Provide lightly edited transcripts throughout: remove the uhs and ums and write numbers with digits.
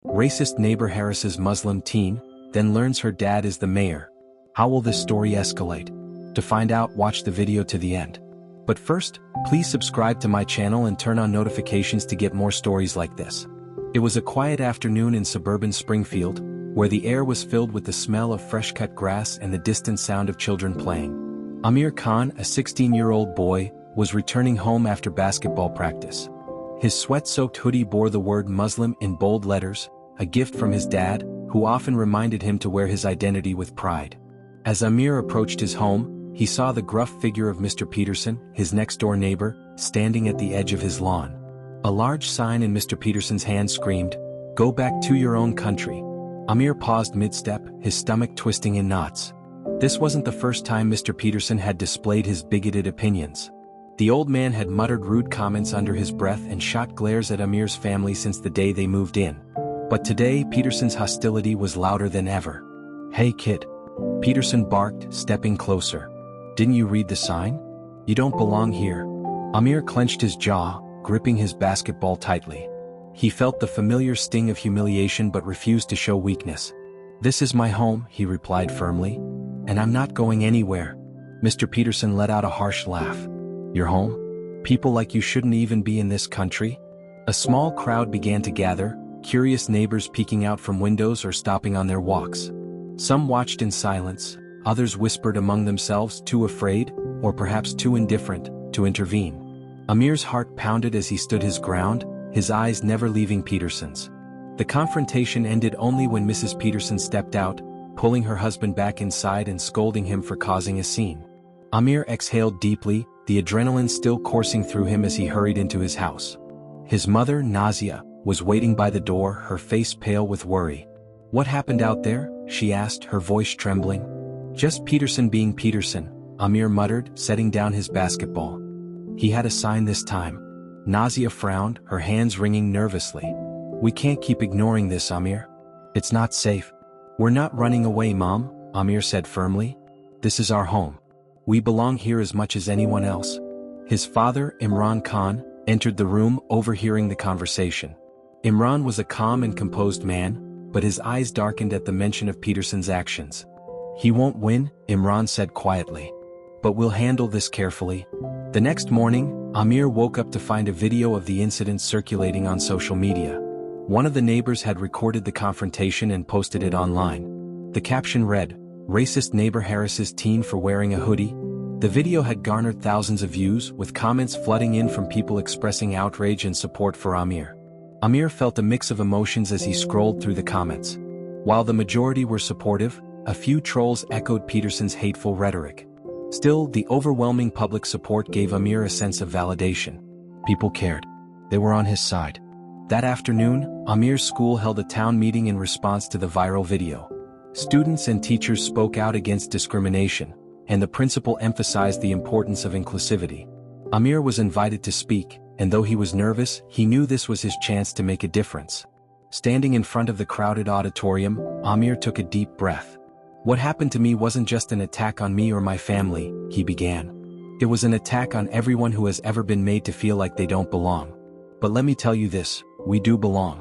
Racist neighbor harasses Muslim teen, then learns her dad is the mayor. How will this story escalate? To find out, watch the video to the end. But first, please subscribe to my channel and turn on notifications to get more stories like this. It was a quiet afternoon in suburban Springfield, where the air was filled with the smell of fresh-cut grass and the distant sound of children playing. Amir Khan, a 16-year-old boy, was returning home after basketball practice. His sweat-soaked hoodie bore the word Muslim in bold letters, a gift from his dad, who often reminded him to wear his identity with pride. As Amir approached his home, he saw the gruff figure of Mr. Peterson, his next-door neighbor, standing at the edge of his lawn. A large sign in Mr. Peterson's hand screamed, "Go back to your own country." Amir paused mid-step, his stomach twisting in knots. This wasn't the first time Mr. Peterson had displayed his bigoted opinions. The old man had muttered rude comments under his breath and shot glares at Amir's family since the day they moved in. But today, Peterson's hostility was louder than ever. "Hey kid," Peterson barked, stepping closer. "Didn't you read the sign? You don't belong here." Amir clenched his jaw, gripping his basketball tightly. He felt the familiar sting of humiliation but refused to show weakness. "This is my home," he replied firmly. "And I'm not going anywhere." Mr. Peterson let out a harsh laugh. "Your home? People like you shouldn't even be in this country?" A small crowd began to gather, curious neighbors peeking out from windows or stopping on their walks. Some watched in silence, others whispered among themselves, too afraid, or perhaps too indifferent, to intervene. Amir's heart pounded as he stood his ground, his eyes never leaving Peterson's. The confrontation ended only when Mrs. Peterson stepped out, pulling her husband back inside and scolding him for causing a scene. Amir exhaled deeply, the adrenaline still coursing through him as he hurried into his house. His mother, Nazia, was waiting by the door, her face pale with worry. "What happened out there?" she asked, her voice trembling. "Just Peterson being Peterson," Amir muttered, setting down his basketball. "He had a sign this time." Nazia frowned, her hands wringing nervously. "We can't keep ignoring this, Amir. It's not safe." "We're not running away, Mom," Amir said firmly. "This is our home. We belong here as much as anyone else." His father, Imran Khan, entered the room, overhearing the conversation. Imran was a calm and composed man, but his eyes darkened at the mention of Peterson's actions. "He won't win," Imran said quietly. "But we'll handle this carefully." The next morning, Amir woke up to find a video of the incident circulating on social media. One of the neighbors had recorded the confrontation and posted it online. The caption read, "Racist neighbor harasses teen for wearing a hoodie." The video had garnered thousands of views, with comments flooding in from people expressing outrage and support for Amir. Amir felt a mix of emotions as he scrolled through the comments. While the majority were supportive, a few trolls echoed Peterson's hateful rhetoric. Still, the overwhelming public support gave Amir a sense of validation. People cared. They were on his side. That afternoon, Amir's school held a town meeting in response to the viral video. Students and teachers spoke out against discrimination, and the principal emphasized the importance of inclusivity. Amir was invited to speak, and though he was nervous, he knew this was his chance to make a difference. Standing in front of the crowded auditorium, Amir took a deep breath. "What happened to me wasn't just an attack on me or my family," he began. "It was an attack on everyone who has ever been made to feel like they don't belong. But let me tell you this, we do belong.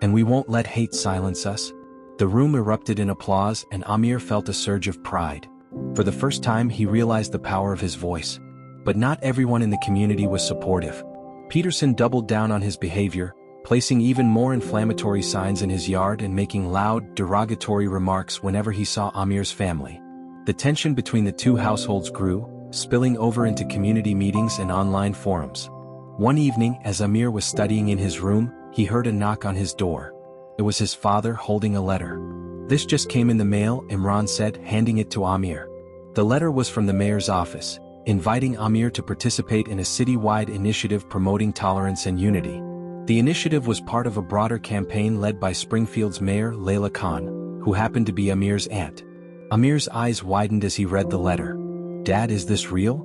And we won't let hate silence us." The room erupted in applause, and Amir felt a surge of pride. For the first time, he realized the power of his voice. But not everyone in the community was supportive. Peterson doubled down on his behavior, placing even more inflammatory signs in his yard and making loud, derogatory remarks whenever he saw Amir's family. The tension between the two households grew, spilling over into community meetings and online forums. One evening, as Amir was studying in his room, he heard a knock on his door. It was his father holding a letter. "This just came in the mail," Imran said, handing it to Amir. The letter was from the mayor's office, inviting Amir to participate in a citywide initiative promoting tolerance and unity. The initiative was part of a broader campaign led by Springfield's mayor, Layla Khan, who happened to be Amir's aunt. Amir's eyes widened as he read the letter. "Dad, is this real?"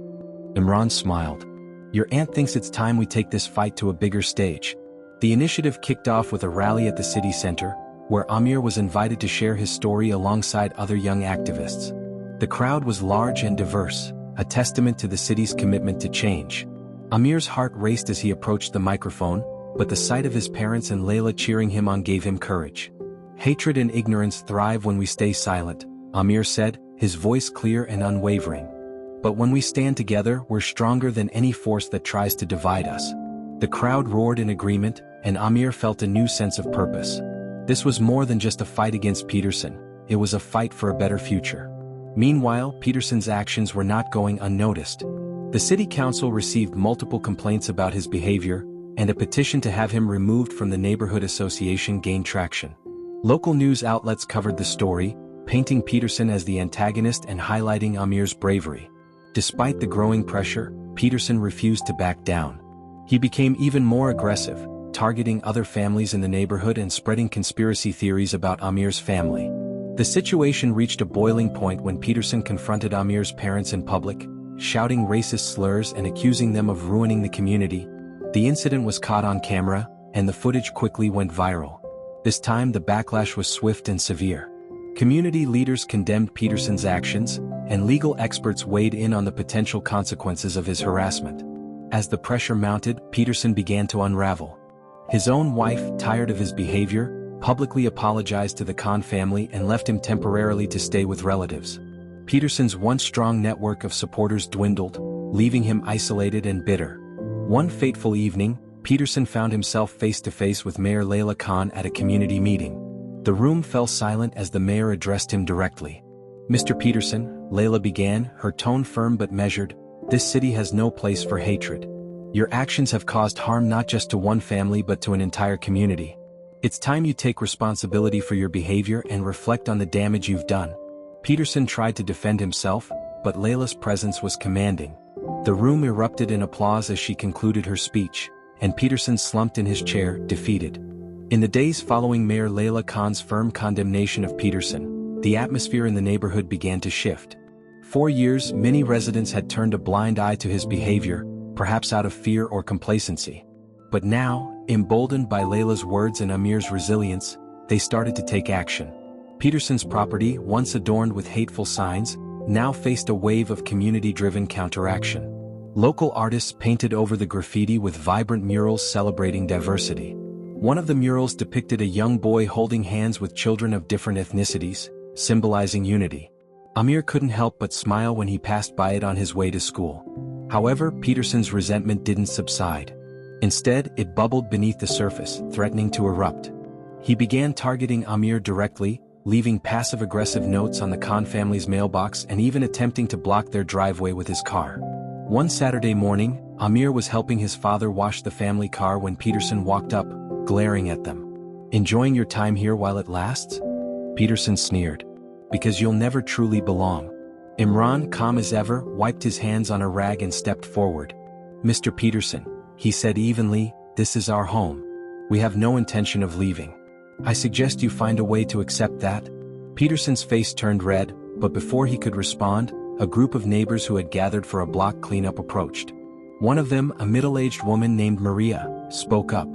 Imran smiled. "Your aunt thinks it's time we take this fight to a bigger stage." The initiative kicked off with a rally at the city center, where Amir was invited to share his story alongside other young activists. The crowd was large and diverse, a testament to the city's commitment to change. Amir's heart raced as he approached the microphone, but the sight of his parents and Layla cheering him on gave him courage. Hatred and ignorance thrive when we stay silent, Amir said, his voice clear and unwavering. But when we stand together, we're stronger than any force that tries to divide us. The crowd roared in agreement, and Amir felt a new sense of purpose. This was more than just a fight against Peterson, it was a fight for a better future. Meanwhile, Peterson's actions were not going unnoticed. The city council received multiple complaints about his behavior, and a petition to have him removed from the neighborhood association gained traction. Local news outlets covered the story, painting Peterson as the antagonist and highlighting Amir's bravery. Despite the growing pressure, Peterson refused to back down. He became even more aggressive, targeting other families in the neighborhood and spreading conspiracy theories about Amir's family. The situation reached a boiling point when Peterson confronted Amir's parents in public, shouting racist slurs and accusing them of ruining the community. The incident was caught on camera, and the footage quickly went viral. This time the backlash was swift and severe. Community leaders condemned Peterson's actions, and legal experts weighed in on the potential consequences of his harassment. As the pressure mounted, Peterson began to unravel. His own wife, tired of his behavior, publicly apologized to the Khan family and left him temporarily to stay with relatives. Peterson's once strong network of supporters dwindled, leaving him isolated and bitter. One fateful evening, Peterson found himself face-to-face with Mayor Layla Khan at a community meeting. The room fell silent as the mayor addressed him directly. "Mr. Peterson," Layla began, her tone firm but measured, "this city has no place for hatred. Your actions have caused harm not just to one family but to an entire community. It's time you take responsibility for your behavior and reflect on the damage you've done." Peterson tried to defend himself, but Layla's presence was commanding. The room erupted in applause as she concluded her speech, and Peterson slumped in his chair, defeated. In the days following Mayor Layla Khan's firm condemnation of Peterson, the atmosphere in the neighborhood began to shift. For years, many residents had turned a blind eye to his behavior, perhaps out of fear or complacency. But now, emboldened by Layla's words and Amir's resilience, they started to take action. Peterson's property, once adorned with hateful signs, now faced a wave of community-driven counteraction. Local artists painted over the graffiti with vibrant murals celebrating diversity. One of the murals depicted a young boy holding hands with children of different ethnicities, symbolizing unity. Amir couldn't help but smile when he passed by it on his way to school. However, Peterson's resentment didn't subside. Instead, it bubbled beneath the surface, threatening to erupt. He began targeting Amir directly, leaving passive-aggressive notes on the Khan family's mailbox and even attempting to block their driveway with his car. One Saturday morning, Amir was helping his father wash the family car when Peterson walked up, glaring at them. "Enjoying your time here while it lasts?" Peterson sneered. "Because you'll never truly belong." Imran, calm as ever, wiped his hands on a rag and stepped forward. "Mr. Peterson," he said evenly, "this is our home. We have no intention of leaving. I suggest you find a way to accept that." Peterson's face turned red, but before he could respond, a group of neighbors who had gathered for a block cleanup approached. One of them, a middle-aged woman named Maria, spoke up.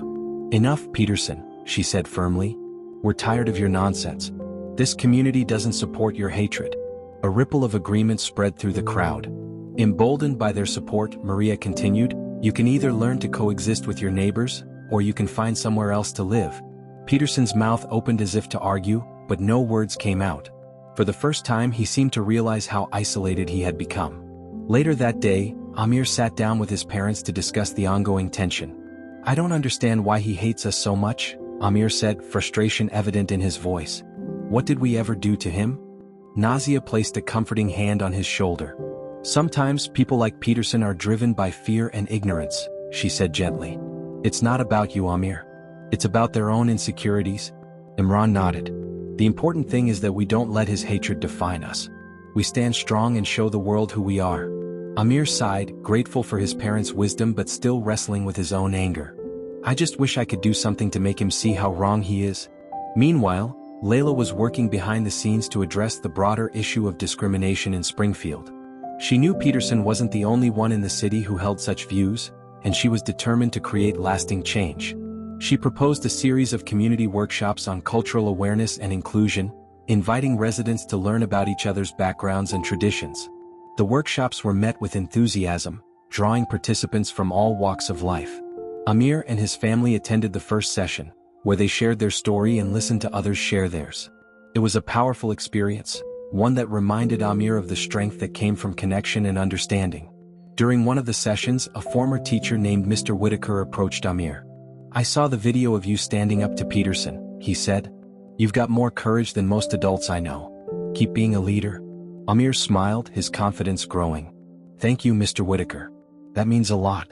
"Enough, Peterson," she said firmly. "We're tired of your nonsense. This community doesn't support your hatred." A ripple of agreement spread through the crowd. Emboldened by their support, Maria continued, "You can either learn to coexist with your neighbors, or you can find somewhere else to live." Peterson's mouth opened as if to argue, but no words came out. For the first time he seemed to realize how isolated he had become. Later that day, Amir sat down with his parents to discuss the ongoing tension. "I don't understand why he hates us so much," Amir said, frustration evident in his voice. "What did we ever do to him?" Nazia placed a comforting hand on his shoulder. "Sometimes people like Peterson are driven by fear and ignorance," she said gently. "It's not about you, Amir. It's about their own insecurities." Imran nodded. "The important thing is that we don't let his hatred define us. We stand strong and show the world who we are." Amir sighed, grateful for his parents' wisdom but still wrestling with his own anger. "I just wish I could do something to make him see how wrong he is." Meanwhile, Layla was working behind the scenes to address the broader issue of discrimination in Springfield. She knew Peterson wasn't the only one in the city who held such views, and she was determined to create lasting change. She proposed a series of community workshops on cultural awareness and inclusion, inviting residents to learn about each other's backgrounds and traditions. The workshops were met with enthusiasm, drawing participants from all walks of life. Amir and his family attended the first session, where they shared their story and listened to others share theirs. It was a powerful experience, one that reminded Amir of the strength that came from connection and understanding. During one of the sessions, a former teacher named Mr. Whitaker approached Amir. "I saw the video of you standing up to Peterson," he said. "You've got more courage than most adults I know. Keep being a leader." Amir smiled, his confidence growing. "Thank you, Mr. Whitaker. That means a lot."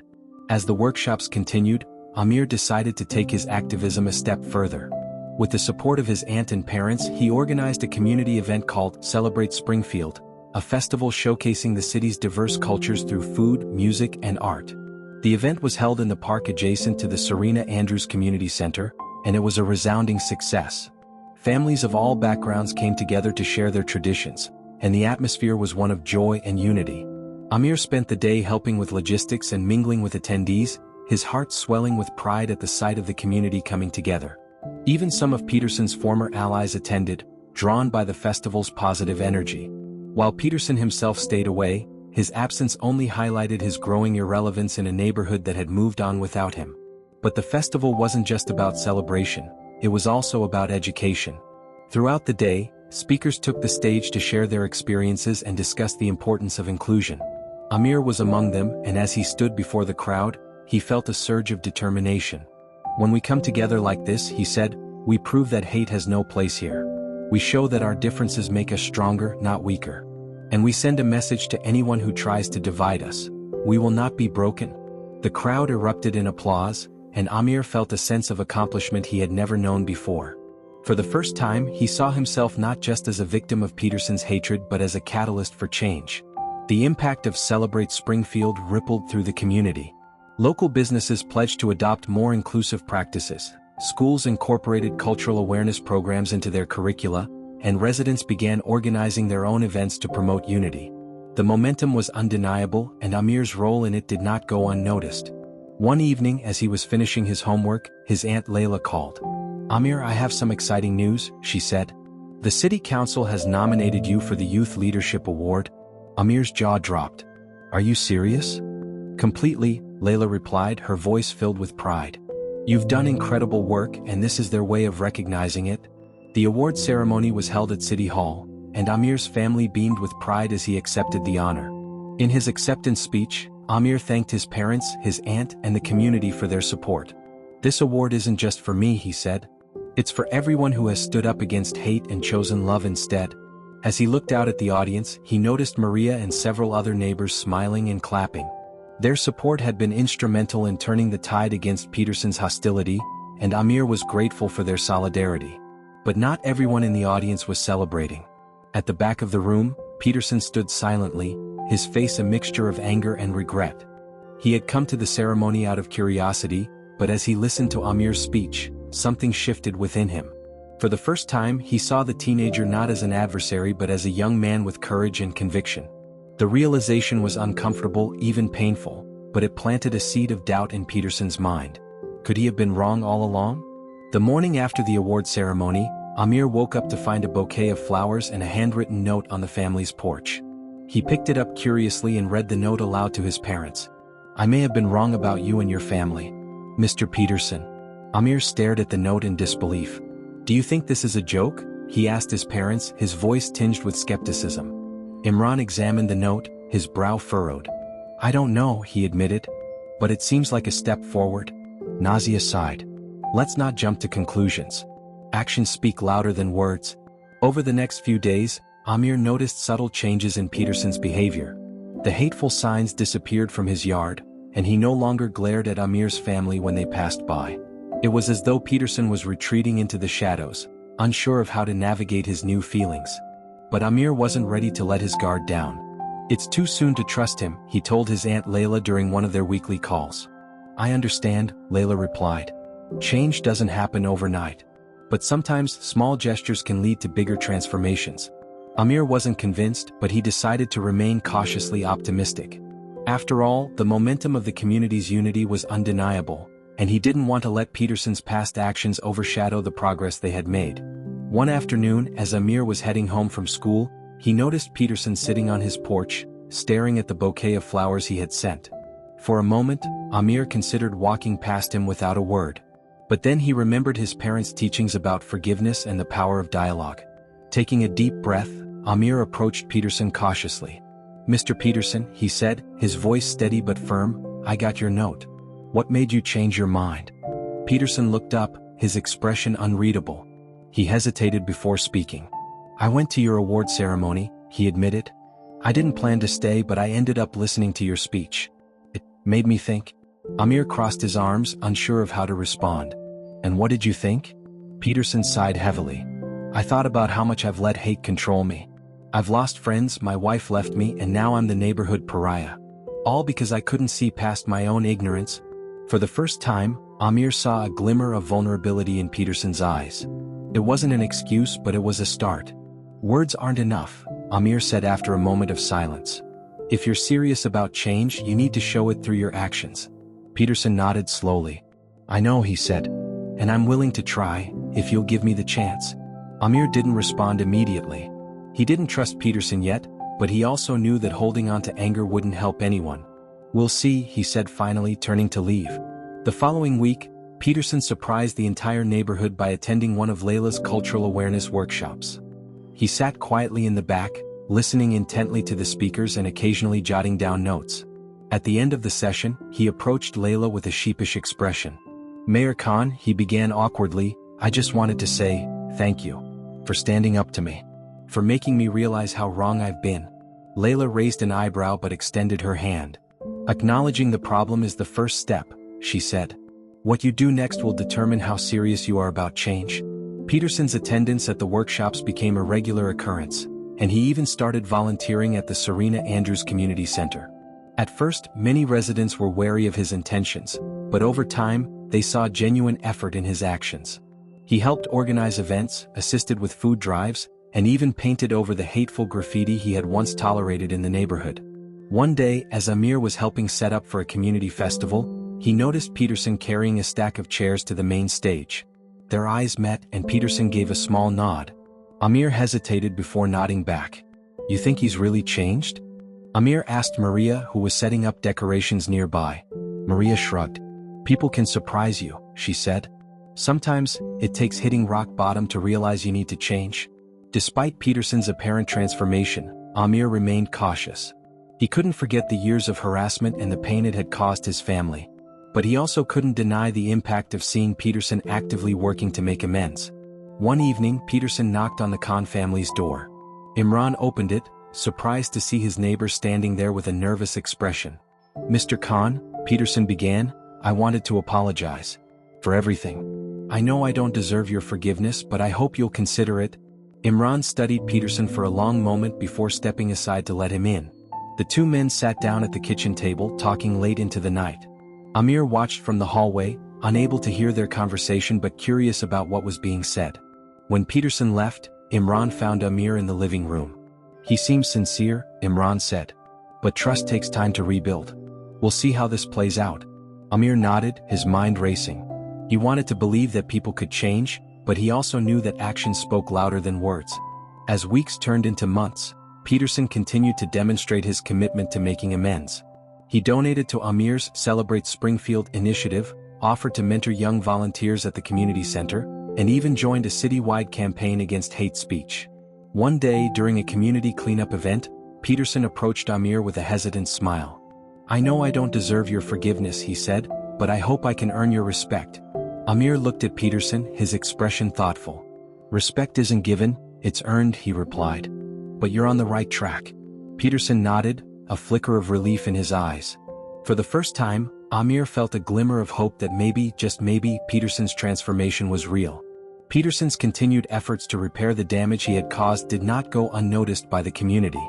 As the workshops continued, Amir decided to take his activism a step further. With the support of his aunt and parents, he organized a community event called Celebrate Springfield, a festival showcasing the city's diverse cultures through food, music, and art. The event was held in the park adjacent to the Serena Andrews Community Center, and it was a resounding success. Families of all backgrounds came together to share their traditions, and the atmosphere was one of joy and unity. Amir spent the day helping with logistics and mingling with attendees, his heart swelling with pride at the sight of the community coming together. Even some of Peterson's former allies attended, drawn by the festival's positive energy. While Peterson himself stayed away, his absence only highlighted his growing irrelevance in a neighborhood that had moved on without him. But the festival wasn't just about celebration, it was also about education. Throughout the day, speakers took the stage to share their experiences and discuss the importance of inclusion. Amir was among them, and as he stood before the crowd, he felt a surge of determination. "When we come together like this," he said, "we prove that hate has no place here. We show that our differences make us stronger, not weaker. And we send a message to anyone who tries to divide us. We will not be broken." The crowd erupted in applause, and Amir felt a sense of accomplishment he had never known before. For the first time, he saw himself not just as a victim of Peterson's hatred but as a catalyst for change. The impact of Celebrate Springfield rippled through the community. Local businesses pledged to adopt more inclusive practices, schools incorporated cultural awareness programs into their curricula, and residents began organizing their own events to promote unity. The momentum was undeniable, and Amir's role in it did not go unnoticed. One evening, as he was finishing his homework, his aunt Layla called. "Amir, I have some exciting news," she said. "The city council has nominated you for the Youth Leadership Award." Amir's jaw dropped. "Are you serious?" "Completely," Layla replied, her voice filled with pride. "You've done incredible work, and this is their way of recognizing it." The award ceremony was held at City Hall, and Amir's family beamed with pride as he accepted the honor. In his acceptance speech, Amir thanked his parents, his aunt, and the community for their support. "This award isn't just for me," he said. "It's for everyone who has stood up against hate and chosen love instead." As he looked out at the audience, he noticed Maria and several other neighbors smiling and clapping. Their support had been instrumental in turning the tide against Peterson's hostility, and Amir was grateful for their solidarity. But not everyone in the audience was celebrating. At the back of the room, Peterson stood silently, his face a mixture of anger and regret. He had come to the ceremony out of curiosity, but as he listened to Amir's speech, something shifted within him. For the first time, he saw the teenager not as an adversary but as a young man with courage and conviction. The realization was uncomfortable, even painful, but it planted a seed of doubt in Peterson's mind. Could he have been wrong all along? The morning after the award ceremony, Amir woke up to find a bouquet of flowers and a handwritten note on the family's porch. He picked it up curiously and read the note aloud to his parents. "I may have been wrong about you and your family, Mr. Peterson." Amir stared at the note in disbelief. "Do you think this is a joke?" he asked his parents, his voice tinged with skepticism. Imran examined the note, his brow furrowed. "I don't know," he admitted. "But it seems like a step forward." Nazia sighed. "Let's not jump to conclusions. Actions speak louder than words." Over the next few days, Amir noticed subtle changes in Peterson's behavior. The hateful signs disappeared from his yard, and he no longer glared at Amir's family when they passed by. It was as though Peterson was retreating into the shadows, unsure of how to navigate his new feelings. But Amir wasn't ready to let his guard down. "It's too soon to trust him," he told his aunt Layla during one of their weekly calls. "I understand," Layla replied. "Change doesn't happen overnight. But sometimes small gestures can lead to bigger transformations." Amir wasn't convinced, but he decided to remain cautiously optimistic. After all, the momentum of the community's unity was undeniable, and he didn't want to let Peterson's past actions overshadow the progress they had made. One afternoon, as Amir was heading home from school, he noticed Peterson sitting on his porch, staring at the bouquet of flowers he had sent. For a moment, Amir considered walking past him without a word. But then he remembered his parents' teachings about forgiveness and the power of dialogue. Taking a deep breath, Amir approached Peterson cautiously. "Mr. Peterson," he said, his voice steady but firm, "I got your note. What made you change your mind?" Peterson looked up, his expression unreadable. He hesitated before speaking. "I went to your award ceremony," he admitted. "I didn't plan to stay, but I ended up listening to your speech. It made me think." Amir crossed his arms, unsure of how to respond. "And what did you think?" Peterson sighed heavily. "I thought about how much I've let hate control me. I've lost friends, my wife left me, and now I'm the neighborhood pariah. All because I couldn't see past my own ignorance." For the first time, Amir saw a glimmer of vulnerability in Peterson's eyes. It wasn't an excuse, but it was a start. "Words aren't enough," Amir said after a moment of silence. "If you're serious about change, you need to show it through your actions." Peterson nodded slowly. "I know," he said. "And I'm willing to try, if you'll give me the chance." Amir didn't respond immediately. He didn't trust Peterson yet, but he also knew that holding on to anger wouldn't help anyone. "We'll see," he said finally, turning to leave. The following week, Peterson surprised the entire neighborhood by attending one of Layla's cultural awareness workshops. He sat quietly in the back, listening intently to the speakers and occasionally jotting down notes. At the end of the session, he approached Layla with a sheepish expression. "Mayor Khan," he began awkwardly, "I just wanted to say, thank you. For standing up to me. For making me realize how wrong I've been." Layla raised an eyebrow but extended her hand. "Acknowledging the problem is the first step," she said. "What you do next will determine how serious you are about change." Peterson's attendance at the workshops became a regular occurrence, and he even started volunteering at the Serena Andrews Community Center. At first, many residents were wary of his intentions, but over time, they saw genuine effort in his actions. He helped organize events, assisted with food drives, and even painted over the hateful graffiti he had once tolerated in the neighborhood. One day, as Amir was helping set up for a community festival, he noticed Peterson carrying a stack of chairs to the main stage. Their eyes met and Peterson gave a small nod. Amir hesitated before nodding back. "You think he's really changed?" Amir asked Maria, who was setting up decorations nearby. Maria shrugged. "People can surprise you," she said. "Sometimes, it takes hitting rock bottom to realize you need to change." Despite Peterson's apparent transformation, Amir remained cautious. He couldn't forget the years of harassment and the pain it had caused his family. But he also couldn't deny the impact of seeing Peterson actively working to make amends. One evening, Peterson knocked on the Khan family's door. Imran opened it, surprised to see his neighbor standing there with a nervous expression. "Mr. Khan," Peterson began, "I wanted to apologize. For everything. I know I don't deserve your forgiveness, but I hope you'll consider it." Imran studied Peterson for a long moment before stepping aside to let him in. The two men sat down at the kitchen table, talking late into the night. Amir watched from the hallway, unable to hear their conversation but curious about what was being said. When Peterson left, Imran found Amir in the living room. "He seems sincere," Imran said. "But trust takes time to rebuild. We'll see how this plays out." Amir nodded, his mind racing. He wanted to believe that people could change, but he also knew that actions spoke louder than words. As weeks turned into months, Peterson continued to demonstrate his commitment to making amends. He donated to Amir's Celebrate Springfield initiative, offered to mentor young volunteers at the community center, and even joined a citywide campaign against hate speech. One day during a community cleanup event, Peterson approached Amir with a hesitant smile. "I know I don't deserve your forgiveness," he said, "but I hope I can earn your respect." Amir looked at Peterson, his expression thoughtful. "Respect isn't given, it's earned," he replied. "But you're on the right track." Peterson nodded, a flicker of relief in his eyes. For the first time, Amir felt a glimmer of hope that maybe, just maybe, Peterson's transformation was real. Peterson's continued efforts to repair the damage he had caused did not go unnoticed by the community.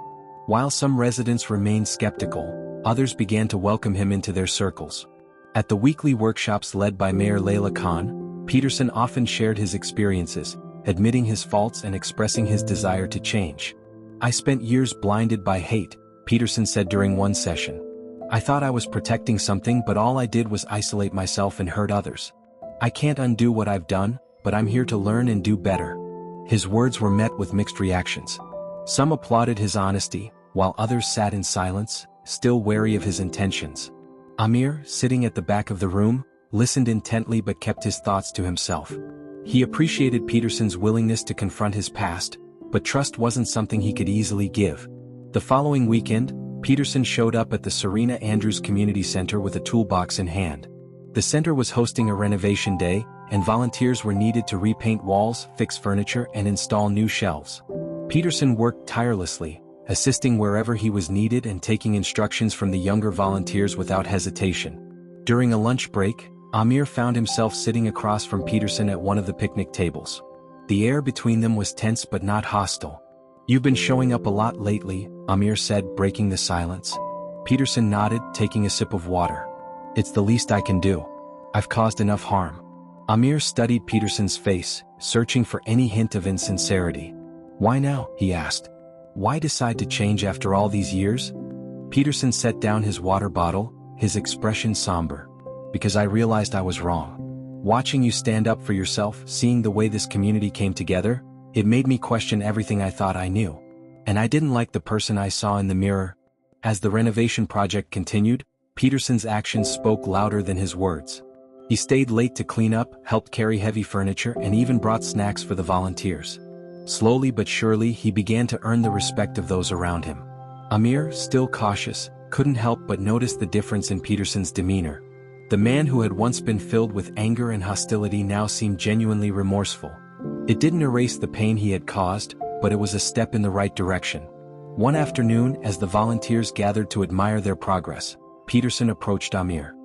While some residents remained skeptical, others began to welcome him into their circles. At the weekly workshops led by Mayor Layla Khan, Peterson often shared his experiences, admitting his faults and expressing his desire to change. "I spent years blinded by hate," Peterson said during one session. "I thought I was protecting something, but all I did was isolate myself and hurt others. I can't undo what I've done, but I'm here to learn and do better." His words were met with mixed reactions. Some applauded his honesty, while others sat in silence, still wary of his intentions. Amir, sitting at the back of the room, listened intently but kept his thoughts to himself. He appreciated Peterson's willingness to confront his past, but trust wasn't something he could easily give. The following weekend, Peterson showed up at the Serena Andrews Community Center with a toolbox in hand. The center was hosting a renovation day, and volunteers were needed to repaint walls, fix furniture, and install new shelves. Peterson worked tirelessly, assisting wherever he was needed and taking instructions from the younger volunteers without hesitation. During a lunch break, Amir found himself sitting across from Peterson at one of the picnic tables. The air between them was tense but not hostile. "You've been showing up a lot lately," Amir said, breaking the silence. Peterson nodded, taking a sip of water. "It's the least I can do. I've caused enough harm." Amir studied Peterson's face, searching for any hint of insincerity. "Why now?" he asked. "Why decide to change after all these years?" Peterson set down his water bottle, his expression somber. "Because I realized I was wrong. Watching you stand up for yourself, seeing the way this community came together, it made me question everything I thought I knew. And I didn't like the person I saw in the mirror." As the renovation project continued, Peterson's actions spoke louder than his words. He stayed late to clean up, helped carry heavy furniture, and even brought snacks for the volunteers. Slowly but surely, he began to earn the respect of those around him. Amir, still cautious, couldn't help but notice the difference in Peterson's demeanor. The man who had once been filled with anger and hostility now seemed genuinely remorseful. It didn't erase the pain he had caused, but it was a step in the right direction. One afternoon, as the volunteers gathered to admire their progress, Peterson approached Amir.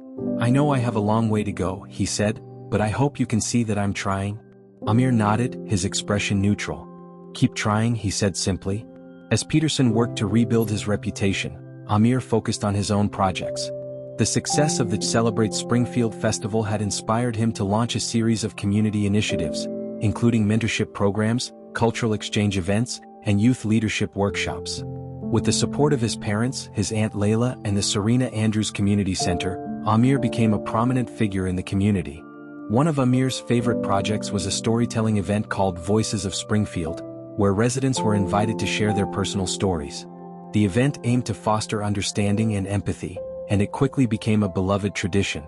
"I know I have a long way to go," he said, "but I hope you can see that I'm trying." Amir nodded, his expression neutral. "Keep trying," he said simply. As Peterson worked to rebuild his reputation, Amir focused on his own projects. The success of the Celebrate Springfield Festival had inspired him to launch a series of community initiatives, including mentorship programs, cultural exchange events, and youth leadership workshops. With the support of his parents, his Aunt Layla, and the Serena Andrews Community Center, Amir became a prominent figure in the community. One of Amir's favorite projects was a storytelling event called Voices of Springfield, where residents were invited to share their personal stories. The event aimed to foster understanding and empathy, and it quickly became a beloved tradition.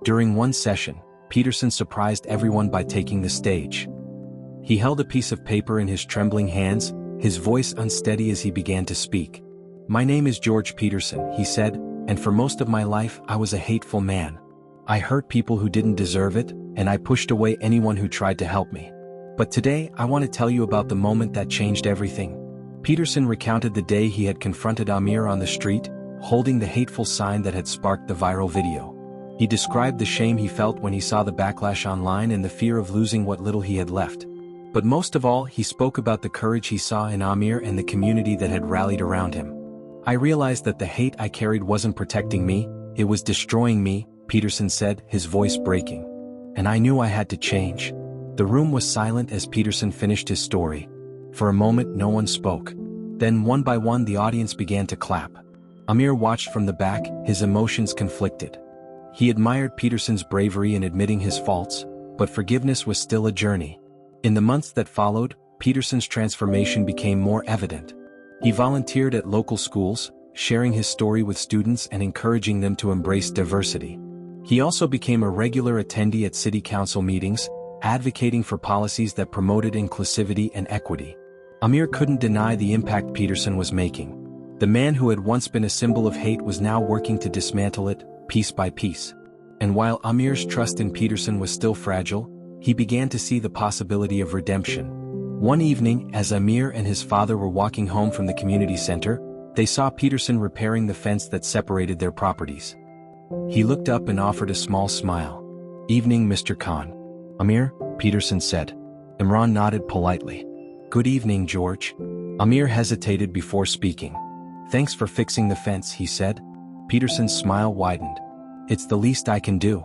During one session, Peterson surprised everyone by taking the stage. He held a piece of paper in his trembling hands, his voice unsteady as he began to speak. "My name is George Peterson," he said, "and for most of my life I was a hateful man. I hurt people who didn't deserve it, and I pushed away anyone who tried to help me. But today I want to tell you about the moment that changed everything." Peterson recounted the day he had confronted Amir on the street, holding the hateful sign that had sparked the viral video. He described the shame he felt when he saw the backlash online and the fear of losing what little he had left. But most of all, he spoke about the courage he saw in Amir and the community that had rallied around him. "I realized that the hate I carried wasn't protecting me, it was destroying me," Peterson said, his voice breaking. "And I knew I had to change." The room was silent as Peterson finished his story. For a moment no one spoke. Then one by one the audience began to clap. Amir watched from the back, his emotions conflicted. He admired Peterson's bravery in admitting his faults, but forgiveness was still a journey. In the months that followed, Peterson's transformation became more evident. He volunteered at local schools, sharing his story with students and encouraging them to embrace diversity. He also became a regular attendee at city council meetings, advocating for policies that promoted inclusivity and equity. Amir couldn't deny the impact Peterson was making. The man who had once been a symbol of hate was now working to dismantle it, piece by piece. And while Amir's trust in Peterson was still fragile, he began to see the possibility of redemption. One evening, as Amir and his father were walking home from the community center, they saw Peterson repairing the fence that separated their properties. He looked up and offered a small smile. "Evening, Mr. Khan." "Amir?" Peterson said. Imran nodded politely. "Good evening, George." Amir hesitated before speaking. "Thanks for fixing the fence," he said. Peterson's smile widened. "It's the least I can do."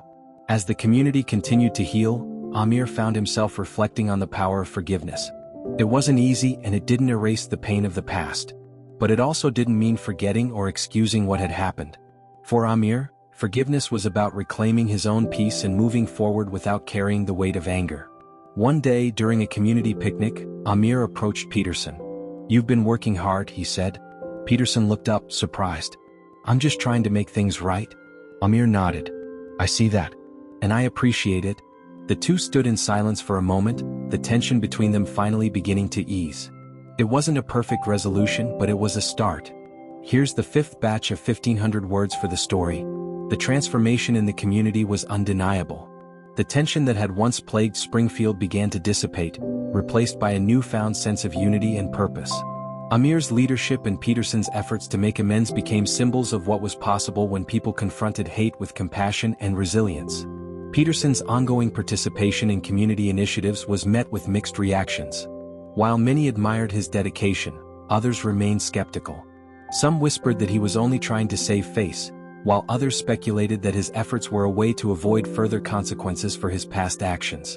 As the community continued to heal, Amir found himself reflecting on the power of forgiveness. It wasn't easy and it didn't erase the pain of the past. But it also didn't mean forgetting or excusing what had happened. For Amir, forgiveness was about reclaiming his own peace and moving forward without carrying the weight of anger. One day during a community picnic, Amir approached Peterson. "You've been working hard," he said. Peterson looked up, surprised. "I'm just trying to make things right." Amir nodded. I see that. And I appreciate it. The two stood in silence for a moment, the tension between them finally beginning to ease. It wasn't a perfect resolution, but it was a start. Here's the fifth batch of 1,500 words for the story. The transformation in the community was undeniable. The tension that had once plagued Springfield began to dissipate, replaced by a newfound sense of unity and purpose. Amir's leadership and Peterson's efforts to make amends became symbols of what was possible when people confronted hate with compassion and resilience. Peterson's ongoing participation in community initiatives was met with mixed reactions. While many admired his dedication, others remained skeptical. Some whispered that he was only trying to save face, while others speculated that his efforts were a way to avoid further consequences for his past actions.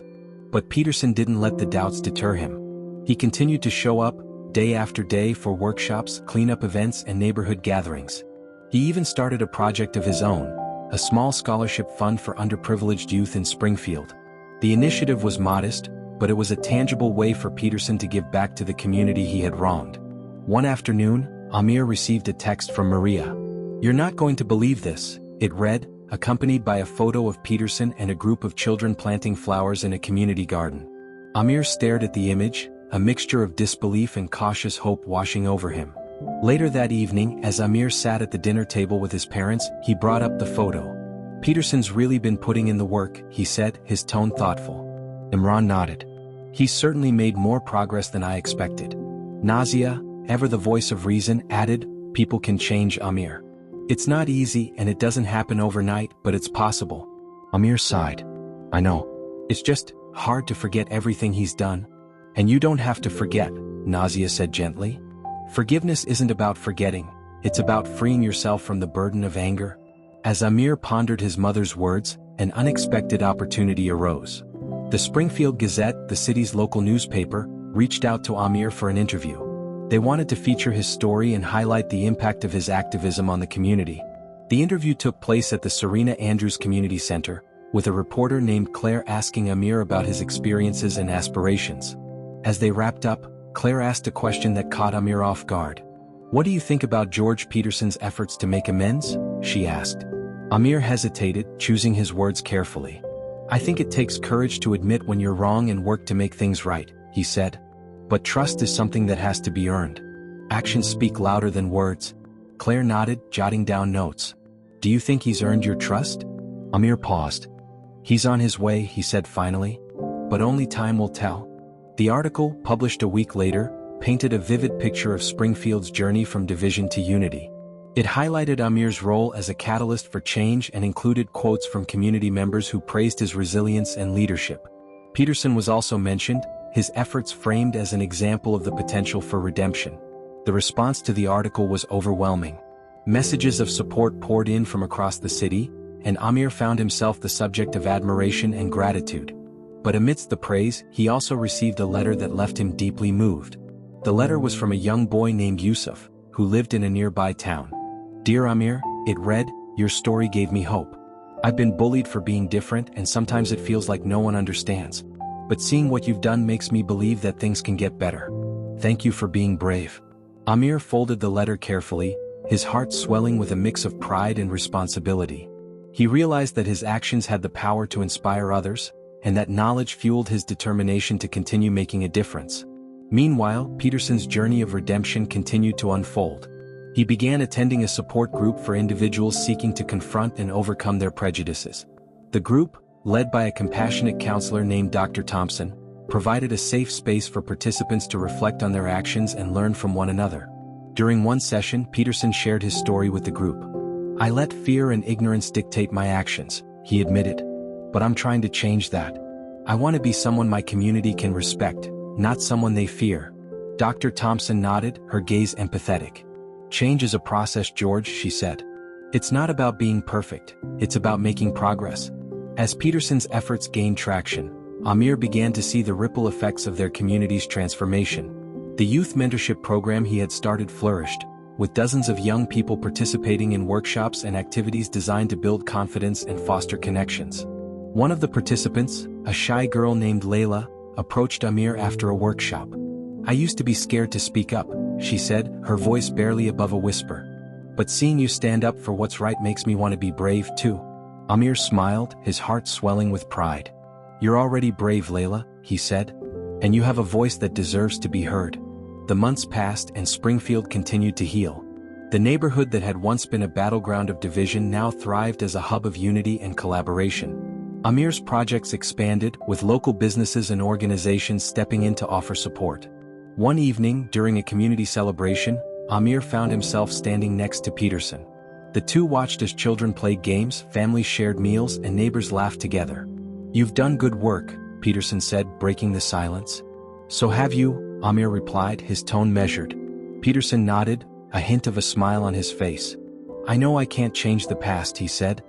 But Peterson didn't let the doubts deter him. He continued to show up, day after day, for workshops, cleanup events, and neighborhood gatherings. He even started a project of his own, a small scholarship fund for underprivileged youth in Springfield. The initiative was modest, but it was a tangible way for Peterson to give back to the community he had wronged. One afternoon, Amir received a text from Maria. "You're not going to believe this," it read, accompanied by a photo of Peterson and a group of children planting flowers in a community garden. Amir stared at the image, a mixture of disbelief and cautious hope washing over him. Later that evening, as Amir sat at the dinner table with his parents, he brought up the photo. "Peterson's really been putting in the work," he said, his tone thoughtful. Imran nodded. "He's certainly made more progress than I expected." Nazia, ever the voice of reason, added, "People can change, Amir. It's not easy and it doesn't happen overnight, but it's possible." Amir sighed. "I know. It's just hard to forget everything he's done." "And you don't have to forget," Nazia said gently. "Forgiveness isn't about forgetting, it's about freeing yourself from the burden of anger." As Amir pondered his mother's words, an unexpected opportunity arose. The Springfield Gazette, the city's local newspaper, reached out to Amir for an interview. They wanted to feature his story and highlight the impact of his activism on the community. The interview took place at the Serena Andrews Community Center, with a reporter named Claire asking Amir about his experiences and aspirations. As they wrapped up, Claire asked a question that caught Amir off guard. "What do you think about George Peterson's efforts to make amends?" she asked. Amir hesitated, choosing his words carefully. "I think it takes courage to admit when you're wrong and work to make things right," he said. "But trust is something that has to be earned. Actions speak louder than words." Claire nodded, jotting down notes. "Do you think he's earned your trust?" Amir paused. "He's on his way," he said finally. "But only time will tell." The article, published a week later, painted a vivid picture of Springfield's journey from division to unity. It highlighted Amir's role as a catalyst for change and included quotes from community members who praised his resilience and leadership. Peterson was also mentioned, his efforts framed as an example of the potential for redemption. The response to the article was overwhelming. Messages of support poured in from across the city, and Amir found himself the subject of admiration and gratitude. But amidst the praise, he also received a letter that left him deeply moved. The letter was from a young boy named Yusuf, who lived in a nearby town. "Dear Amir," it read, "your story gave me hope. I've been bullied for being different and sometimes it feels like no one understands. But seeing what you've done makes me believe that things can get better. Thank you for being brave." Amir folded the letter carefully, his heart swelling with a mix of pride and responsibility. He realized that his actions had the power to inspire others, and that knowledge fueled his determination to continue making a difference. Meanwhile, Peterson's journey of redemption continued to unfold. He began attending a support group for individuals seeking to confront and overcome their prejudices. The group, led by a compassionate counselor named Dr. Thompson, provided a safe space for participants to reflect on their actions and learn from one another. During one session, Peterson shared his story with the group. "I let fear and ignorance dictate my actions," he admitted. "But I'm trying to change that. I want to be someone my community can respect, not someone they fear." Dr. Thompson nodded, her gaze empathetic. "Change is a process, George," she said. "It's not about being perfect, it's about making progress." As Peterson's efforts gained traction, Amir began to see the ripple effects of their community's transformation. The youth mentorship program he had started flourished, with dozens of young people participating in workshops and activities designed to build confidence and foster connections. One of the participants, a shy girl named Layla, approached Amir after a workshop. "I used to be scared to speak up," she said, her voice barely above a whisper. But seeing you stand up for what's right makes me want to be brave too. Amir smiled, his heart swelling with pride. You're already brave, Layla, he said. And you have a voice that deserves to be heard. The months passed and Springfield continued to heal. The neighborhood that had once been a battleground of division now thrived as a hub of unity and collaboration. Amir's projects expanded, with local businesses and organizations stepping in to offer support. One evening, during a community celebration, Amir found himself standing next to Peterson. The two watched as children played games, families shared meals, and neighbors laughed together. You've done good work, Peterson said, breaking the silence. So have you, Amir replied, his tone measured. Peterson nodded, a hint of a smile on his face. I know I can't change the past, he said,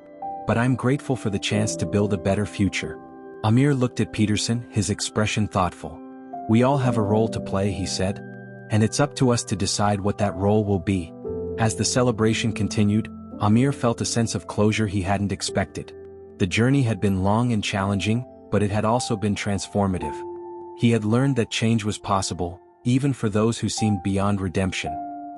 but I'm grateful for the chance to build a better future. Amir looked at Peterson, his expression thoughtful. We all have a role to play, he said, and it's up to us to decide what that role will be. As the celebration continued, Amir felt a sense of closure he hadn't expected. The journey had been long and challenging, but it had also been transformative. He had learned that change was possible, even for those who seemed beyond redemption.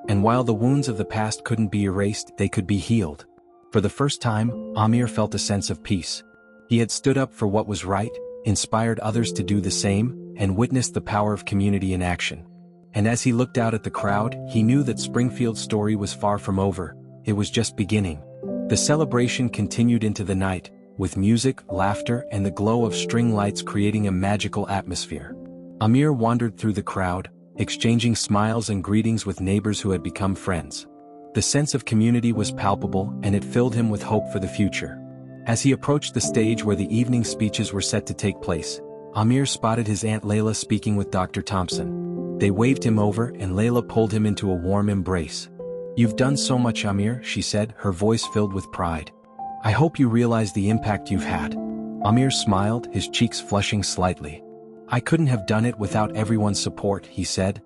And while the wounds of the past couldn't be erased, they could be healed. For the first time, Amir felt a sense of peace. He had stood up for what was right, inspired others to do the same, and witnessed the power of community in action. And as he looked out at the crowd, he knew that Springfield's story was far from over. It was just beginning. The celebration continued into the night, with music, laughter, and the glow of string lights creating a magical atmosphere. Amir wandered through the crowd, exchanging smiles and greetings with neighbors who had become friends. The sense of community was palpable, and it filled him with hope for the future. As he approached the stage where the evening speeches were set to take place, Amir spotted his Aunt Layla speaking with Dr. Thompson. They waved him over, and Layla pulled him into a warm embrace. You've done so much, Amir, she said, her voice filled with pride. I hope you realize the impact you've had. Amir smiled, his cheeks flushing slightly. I couldn't have done it without everyone's support, he said.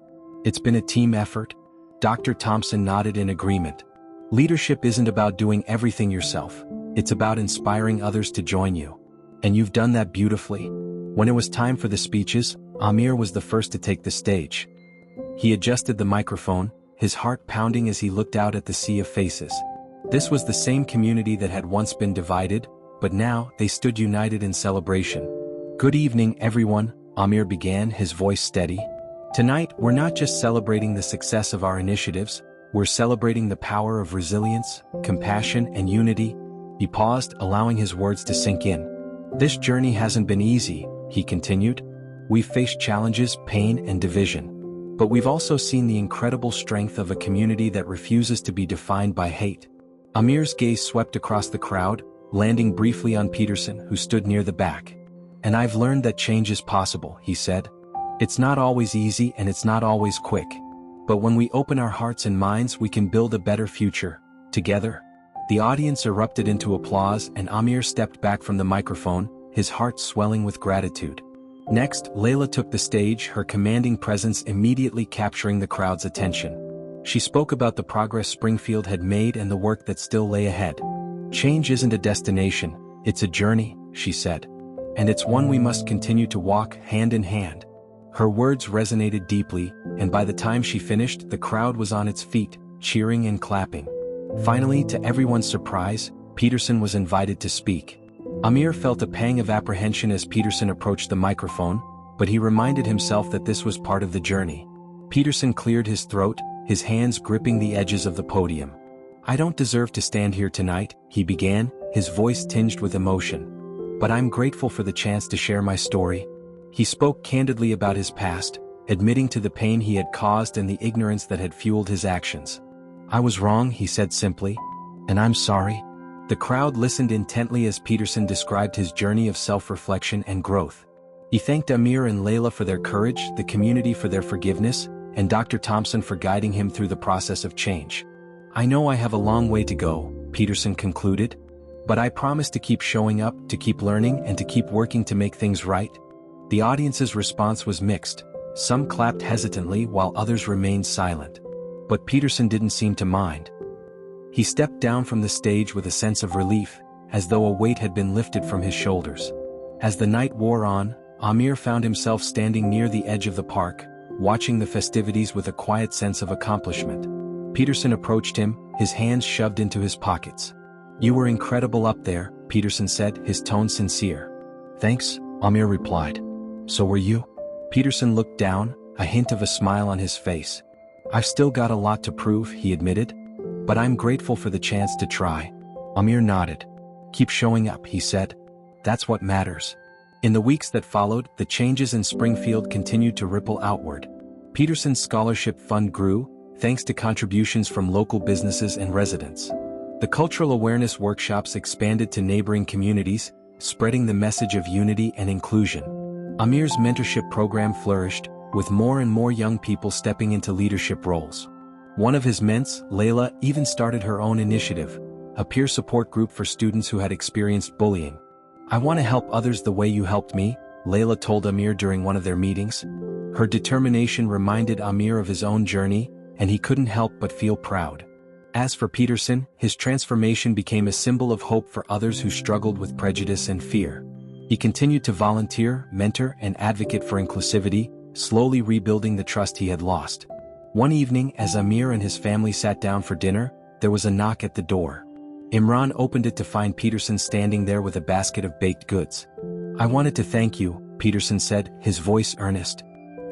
It's been a team effort. Dr. Thompson nodded in agreement. Leadership isn't about doing everything yourself. It's about inspiring others to join you. And you've done that beautifully. When it was time for the speeches, Amir was the first to take the stage. He adjusted the microphone, his heart pounding as he looked out at the sea of faces. This was the same community that had once been divided, but now they stood united in celebration. Good evening, everyone, Amir began, his voice steady. Tonight, we're not just celebrating the success of our initiatives, we're celebrating the power of resilience, compassion, and unity. He paused, allowing his words to sink in. This journey hasn't been easy, he continued. We've faced challenges, pain, and division. But we've also seen the incredible strength of a community that refuses to be defined by hate. Amir's gaze swept across the crowd, landing briefly on Peterson, who stood near the back. And I've learned that change is possible, he said. It's not always easy and it's not always quick. But when we open our hearts and minds, we can build a better future, together. The audience erupted into applause, and Amir stepped back from the microphone, his heart swelling with gratitude. Next, Layla took the stage, her commanding presence immediately capturing the crowd's attention. She spoke about the progress Springfield had made and the work that still lay ahead. Change isn't a destination, it's a journey, she said. And it's one we must continue to walk hand in hand. Her words resonated deeply, and by the time she finished, the crowd was on its feet, cheering and clapping. Finally, to everyone's surprise, Peterson was invited to speak. Amir felt a pang of apprehension as Peterson approached the microphone, but he reminded himself that this was part of the journey. Peterson cleared his throat, his hands gripping the edges of the podium. I don't deserve to stand here tonight, he began, his voice tinged with emotion. But I'm grateful for the chance to share my story. He spoke candidly about his past, admitting to the pain he had caused and the ignorance that had fueled his actions. I was wrong, he said simply, and I'm sorry. The crowd listened intently as Peterson described his journey of self-reflection and growth. He thanked Amir and Layla for their courage, the community for their forgiveness, and Dr. Thompson for guiding him through the process of change. I know I have a long way to go, Peterson concluded, but I promise to keep showing up, to keep learning, and to keep working to make things right. The audience's response was mixed. Some clapped hesitantly while others remained silent. But Peterson didn't seem to mind. He stepped down from the stage with a sense of relief, as though a weight had been lifted from his shoulders. As the night wore on, Amir found himself standing near the edge of the park, watching the festivities with a quiet sense of accomplishment. Peterson approached him, his hands shoved into his pockets. "You were incredible up there," Peterson said, his tone sincere. "Thanks," Amir replied. "So were you?" Peterson looked down, a hint of a smile on his face. "I've still got a lot to prove," he admitted. "But I'm grateful for the chance to try." Amir nodded. "Keep showing up," he said. "That's what matters." In the weeks that followed, the changes in Springfield continued to ripple outward. Peterson's scholarship fund grew, thanks to contributions from local businesses and residents. The cultural awareness workshops expanded to neighboring communities, spreading the message of unity and inclusion. Amir's mentorship program flourished, with more and more young people stepping into leadership roles. One of his ments, Layla, even started her own initiative, a peer support group for students who had experienced bullying. "I want to help others the way you helped me," Layla told Amir during one of their meetings. Her determination reminded Amir of his own journey, and he couldn't help but feel proud. As for Peterson, his transformation became a symbol of hope for others who struggled with prejudice and fear. He continued to volunteer, mentor, and advocate for inclusivity, slowly rebuilding the trust he had lost. One evening, as Amir and his family sat down for dinner, there was a knock at the door. Imran opened it to find Peterson standing there with a basket of baked goods. "I wanted to thank you," Peterson said, his voice earnest,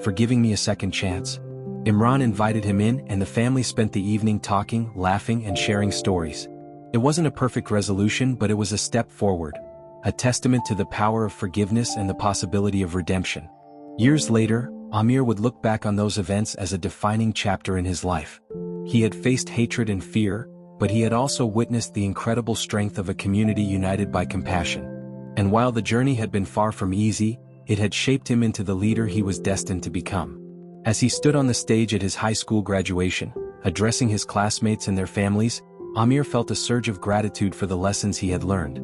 "for giving me a second chance." Imran invited him in, and the family spent the evening talking, laughing, and sharing stories. It wasn't a perfect resolution, but it was a step forward, a testament to the power of forgiveness and the possibility of redemption. Years later, Amir would look back on those events as a defining chapter in his life. He had faced hatred and fear, but he had also witnessed the incredible strength of a community united by compassion. And while the journey had been far from easy, it had shaped him into the leader he was destined to become. As he stood on the stage at his high school graduation, addressing his classmates and their families, Amir felt a surge of gratitude for the lessons he had learned.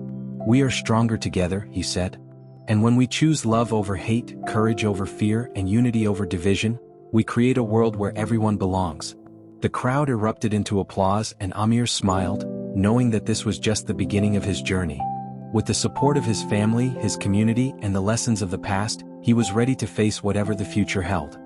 "We are stronger together," he said. "And when we choose love over hate, courage over fear, and unity over division, we create a world where everyone belongs." The crowd erupted into applause, and Amir smiled, knowing that this was just the beginning of his journey. With the support of his family, his community, and the lessons of the past, he was ready to face whatever the future held.